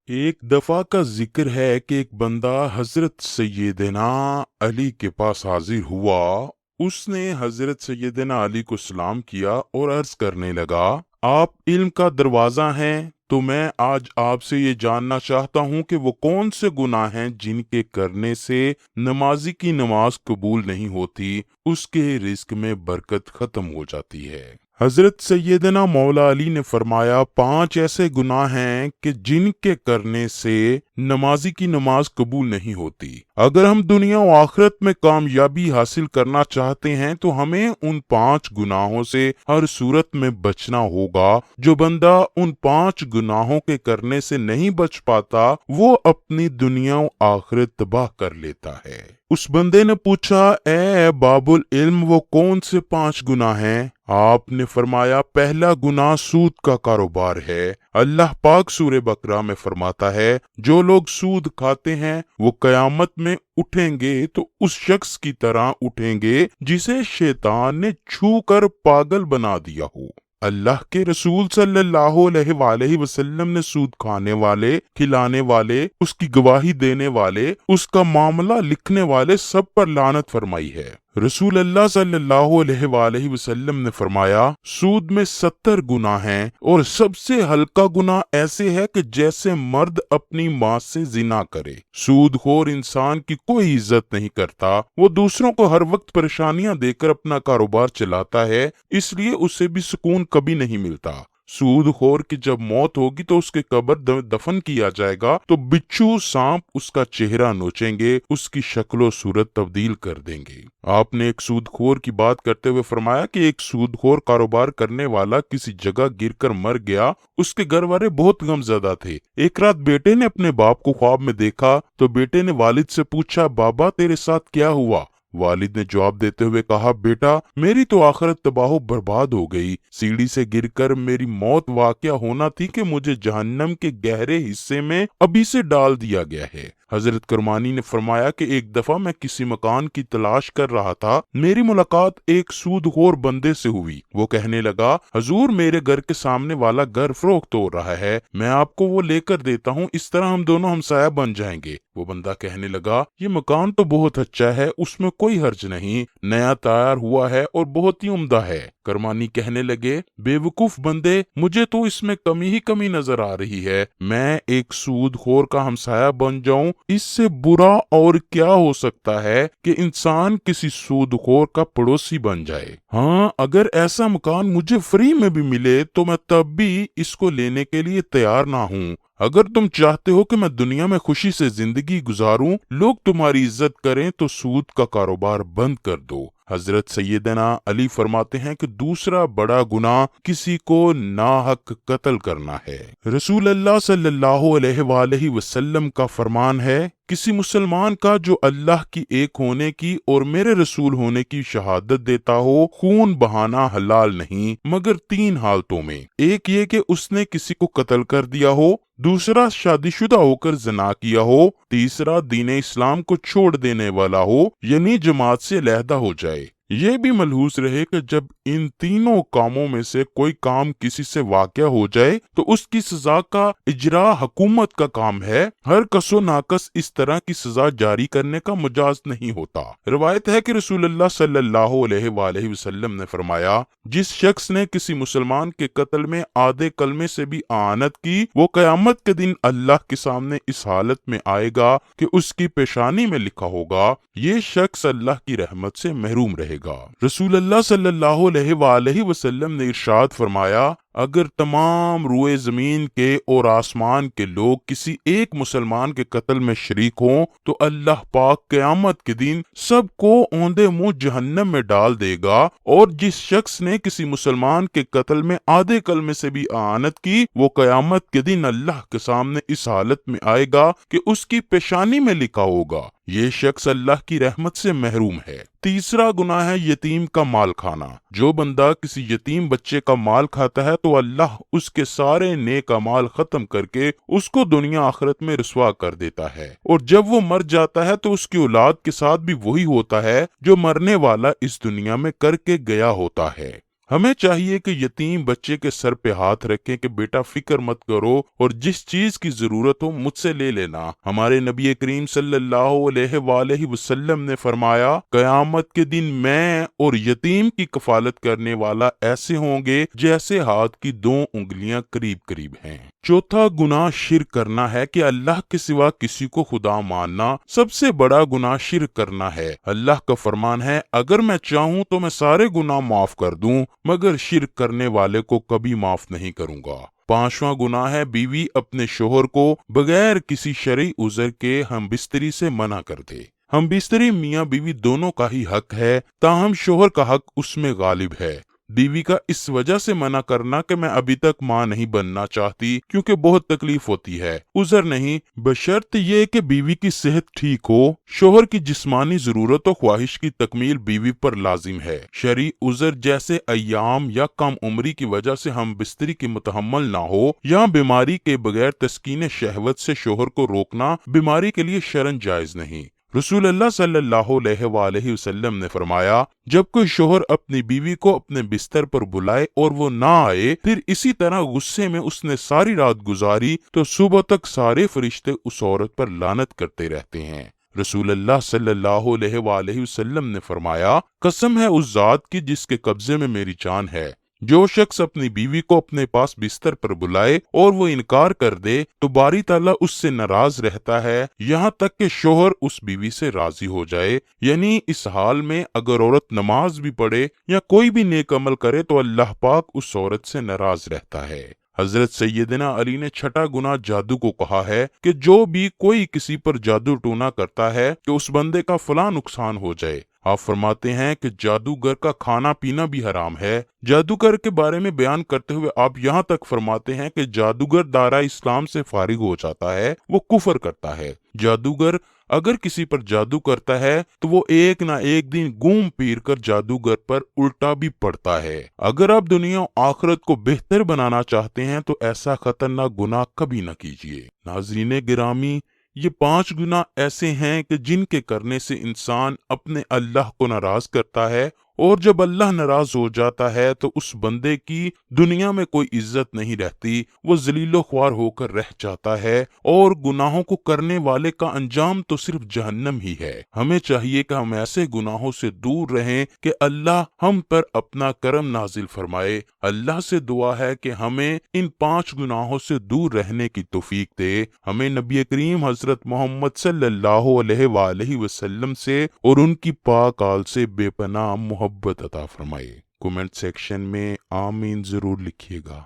ایک دفعہ کا ذکر ہے کہ ایک بندہ حضرت سیدنا علی کے پاس حاضر ہوا۔ اس نے حضرت سیدنا علی کو سلام کیا اور عرض کرنے لگا، آپ علم کا دروازہ ہیں، تو میں آج آپ سے یہ جاننا چاہتا ہوں کہ وہ کون سے گناہ ہیں جن کے کرنے سے نمازی کی نماز قبول نہیں ہوتی، اس کے رزق میں برکت ختم ہو جاتی ہے۔ حضرت سیدنا مولا علی نے فرمایا، 5 ایسے گناہ ہیں کہ جن کے کرنے سے نمازی کی نماز قبول نہیں ہوتی۔ اگر ہم دنیا و آخرت میں کامیابی حاصل کرنا چاہتے ہیں تو ہمیں ان 5 گناہوں سے ہر صورت میں بچنا ہوگا۔ جو بندہ ان 5 گناہوں کے کرنے سے نہیں بچ پاتا، وہ اپنی دنیا و آخرت تباہ کر لیتا ہے۔ اس بندے نے پوچھا، اے باب العلم، وہ کون سے 5 گناہ ہیں؟ آپ نے فرمایا، پہلا گناہ سود کا کاروبار ہے۔ اللہ پاک سورہ بقرہ میں فرماتا ہے، جو لوگ سود کھاتے ہیں وہ قیامت میں اٹھیں گے تو اس شخص کی طرح اٹھیں گے جسے شیطان نے چھو کر پاگل بنا دیا ہو۔ اللہ کے رسول صلی اللہ علیہ وآلہ وسلم نے سود کھانے والے، کھلانے والے، اس کی گواہی دینے والے، اس کا معاملہ لکھنے والے سب پر لعنت فرمائی ہے۔ رسول اللہ صلی اللہ علیہ وآلہ وسلم نے فرمایا، سود میں 70 گناہ ہیں، اور سب سے ہلکا گناہ ایسے ہے کہ جیسے مرد اپنی ماں سے زنا کرے۔ سود خور انسان کی کوئی عزت نہیں کرتا، وہ دوسروں کو ہر وقت پریشانیاں دے کر اپنا کاروبار چلاتا ہے، اس لیے اسے بھی سکون کبھی نہیں ملتا۔ سود خور کی جب موت ہوگی تو اس کے قبر دفن کیا جائے گا تو بچھو سانپ اس کا چہرہ نوچیں گے، اس کی شکل و صورت تبدیل کر دیں گے۔ آپ نے ایک سود خور کی بات کرتے ہوئے فرمایا کہ ایک سود خور کاروبار کرنے والا کسی جگہ گر کر مر گیا۔ اس کے گھر والے بہت غم زدہ تھے۔ ایک رات بیٹے نے اپنے باپ کو خواب میں دیکھا تو بیٹے نے والد سے پوچھا، بابا تیرے ساتھ کیا ہوا؟ والد نے جواب دیتے ہوئے کہا، بیٹا میری تو آخرت تباہ و برباد ہو گئی، سیڑھی سے گر کر میری موت واقع ہونا تھی کہ مجھے جہنم کے گہرے حصے میں ابھی سے ڈال دیا گیا ہے۔ حضرت کرمانی نے فرمایا کہ ایک دفعہ میں کسی مکان کی تلاش کر رہا تھا، میری ملاقات ایک سود خور بندے سے ہوئی۔ وہ کہنے لگا، حضور میرے گھر کے سامنے والا گھر فروخت ہو رہا ہے، میں آپ کو وہ لے کر دیتا ہوں، اس طرح ہم دونوں ہمسایہ بن جائیں گے۔ وہ بندہ کہنے لگا، یہ مکان تو بہت اچھا ہے، اس میں کوئی حرج نہیں، نیا تیار ہوا ہے اور بہت ہی عمدہ ہے۔ کرمانی کہنے لگے، بے وقوف بندے، مجھے تو اس میں کمی ہی کمی نظر آ رہی ہے، میں ایک سود خور کا ہمسایہ بن جاؤں، اس سے برا اور کیا ہو سکتا ہے کہ انسان کسی سود خور کا پڑوسی بن جائے۔ ہاں، اگر ایسا مکان مجھے فری میں بھی ملے تو میں تب بھی اس کو لینے کے لیے تیار نہ ہوں۔ اگر تم چاہتے ہو کہ میں دنیا میں خوشی سے زندگی گزاروں، لوگ تمہاری عزت کریں، تو سود کا کاروبار بند کر دو۔ حضرت سیدنا علی فرماتے ہیں کہ دوسرا بڑا گناہ کسی کو ناحق قتل کرنا ہے۔ رسول اللہ صلی اللہ علیہ وآلہ وسلم کا فرمان ہے، کسی مسلمان کا جو اللہ کی ایک ہونے کی اور میرے رسول ہونے کی شہادت دیتا ہو، خون بہانا حلال نہیں مگر 3 حالتوں میں۔ ایک یہ کہ اس نے کسی کو قتل کر دیا ہو، دوسرا شادی شدہ ہو کر زنا کیا ہو، تیسرا دین اسلام کو چھوڑ دینے والا ہو یعنی جماعت سے علیحدہ ہو جائے۔ یہ بھی ملحوظ رہے کہ جب ان تینوں کاموں میں سے کوئی کام کسی سے واقع ہو جائے تو اس کی سزا کا اجرا حکومت کا کام ہے، ہر کس و ناقص اس طرح کی سزا جاری کرنے کا مجاز نہیں ہوتا۔ روایت ہے کہ رسول اللہ صلی اللہ علیہ وآلہ وسلم نے فرمایا، جس شخص نے کسی مسلمان کے قتل میں آدھے کلمے سے بھی اعانت کی، وہ قیامت کے دن اللہ کے سامنے اس حالت میں آئے گا کہ اس کی پیشانی میں لکھا ہوگا، یہ شخص اللہ کی رحمت سے محروم رہے گا۔ رسول اللہ صلی اللہ علیہ وآلہ وسلم نے ارشاد فرمایا، اگر تمام روئے زمین کے اور آسمان کے لوگ کسی ایک مسلمان کے قتل میں شریک ہوں تو اللہ پاک قیامت کے دن سب کو اوندے منہ جہنم میں ڈال دے گا، اور جس شخص نے کسی مسلمان کے قتل میں آدھے کلمے سے بھی اعانت کی، وہ قیامت کے دن اللہ کے سامنے اس حالت میں آئے گا کہ اس کی پیشانی میں لکھا ہوگا، یہ شخص اللہ کی رحمت سے محروم ہے۔ تیسرا گناہ ہے یتیم کا مال کھانا۔ جو بندہ کسی یتیم بچے کا مال کھاتا ہے تو اللہ اس کے سارے نیک اعمال ختم کر کے اس کو دنیا آخرت میں رسوا کر دیتا ہے، اور جب وہ مر جاتا ہے تو اس کی اولاد کے ساتھ بھی وہی ہوتا ہے جو مرنے والا اس دنیا میں کر کے گیا ہوتا ہے۔ ہمیں چاہیے کہ یتیم بچے کے سر پہ ہاتھ رکھیں کہ بیٹا فکر مت کرو اور جس چیز کی ضرورت ہو مجھ سے لے لینا۔ ہمارے نبی کریم صلی اللہ علیہ وآلہ وسلم نے فرمایا، قیامت کے دن میں اور یتیم کی کفالت کرنے والا ایسے ہوں گے جیسے ہاتھ کی 2 انگلیاں قریب قریب ہیں۔ چوتھا گناہ شرک کرنا ہے کہ اللہ کے سوا کسی کو خدا ماننا سب سے بڑا گناہ شرک کرنا ہے۔ اللہ کا فرمان ہے، اگر میں چاہوں تو میں سارے گناہ معاف کر دوں مگر شرک کرنے والے کو کبھی معاف نہیں کروں گا۔ پانچواں گناہ ہے بیوی اپنے شوہر کو بغیر کسی شرعی عذر کے ہم بستری سے منع کر دے۔ ہم بستری میاں بیوی دونوں کا ہی حق ہے، تاہم شوہر کا حق اس میں غالب ہے۔ بیوی کا اس وجہ سے منع کرنا کہ میں ابھی تک ماں نہیں بننا چاہتی کیونکہ بہت تکلیف ہوتی ہے، عذر نہیں، بشرط یہ کہ بیوی کی صحت ٹھیک ہو۔ شوہر کی جسمانی ضرورت و خواہش کی تکمیل بیوی پر لازم ہے۔ شرعی عذر جیسے ایام یا کم عمری کی وجہ سے ہم بستری کی متحمل نہ ہو یا بیماری کے بغیر تسکین شہوت سے شوہر کو روکنا بیماری کے لیے شرعاً جائز نہیں۔ رسول اللہ صلی اللہ علیہ وآلہ وسلم نے فرمایا، جب کوئی شوہر اپنی بیوی کو اپنے بستر پر بلائے اور وہ نہ آئے، پھر اسی طرح غصے میں اس نے ساری رات گزاری، تو صبح تک سارے فرشتے اس عورت پر لعنت کرتے رہتے ہیں۔ رسول اللہ صلی اللہ علیہ وآلہ وسلم نے فرمایا، قسم ہے اس ذات کی جس کے قبضے میں میری جان ہے، جو شخص اپنی بیوی کو اپنے پاس بستر پر بلائے اور وہ انکار کر دے تو باری تعالیٰ اس سے ناراض رہتا ہے یہاں تک کہ شوہر اس بیوی سے راضی ہو جائے۔ یعنی اس حال میں اگر عورت نماز بھی پڑھے یا کوئی بھی نیک عمل کرے تو اللہ پاک اس عورت سے ناراض رہتا ہے۔ حضرت سیدنا علی نے چھٹا گناہ جادو کو کہا ہے کہ جو بھی کوئی کسی پر جادو ٹونا کرتا ہے کہ اس بندے کا فلاں نقصان ہو جائے۔ آپ فرماتے ہیں کہ جادوگر کا کھانا پینا بھی حرام ہے۔ جادوگر کے بارے میں بیان کرتے ہوئے آپ یہاں تک فرماتے ہیں کہ جادوگر دائرہ اسلام سے فارغ ہو جاتا ہے، وہ کفر کرتا ہے۔ جادوگر اگر کسی پر جادو کرتا ہے تو وہ ایک نہ ایک دن گھوم پھر کر جادوگر پر الٹا بھی پڑتا ہے۔ اگر آپ دنیا و آخرت کو بہتر بنانا چاہتے ہیں تو ایسا خطرناک گناہ کبھی نہ کیجیے۔ ناظرین گرامی، یہ 5 گناہ ایسے ہیں کہ جن کے کرنے سے انسان اپنے اللہ کو ناراض کرتا ہے، اور جب اللہ ناراض ہو جاتا ہے تو اس بندے کی دنیا میں کوئی عزت نہیں رہتی، وہ ذلیل و خوار ہو کر رہ جاتا ہے، اور گناہوں کو کرنے والے کا انجام تو صرف جہنم ہی ہے۔ ہمیں چاہیے کہ ہم ایسے گناہوں سے دور رہیں کہ اللہ ہم پر اپنا کرم نازل فرمائے۔ اللہ سے دعا ہے کہ ہمیں ان 5 گناہوں سے دور رہنے کی توفیق دے۔ ہمیں نبی کریم حضرت محمد صلی اللہ علیہ وآلہ وسلم سے اور ان کی پاک آل سے بے پناہ محبت عطا فرمائے۔ کومنٹ سیکشن میں آمین ضرور لکھیے گا۔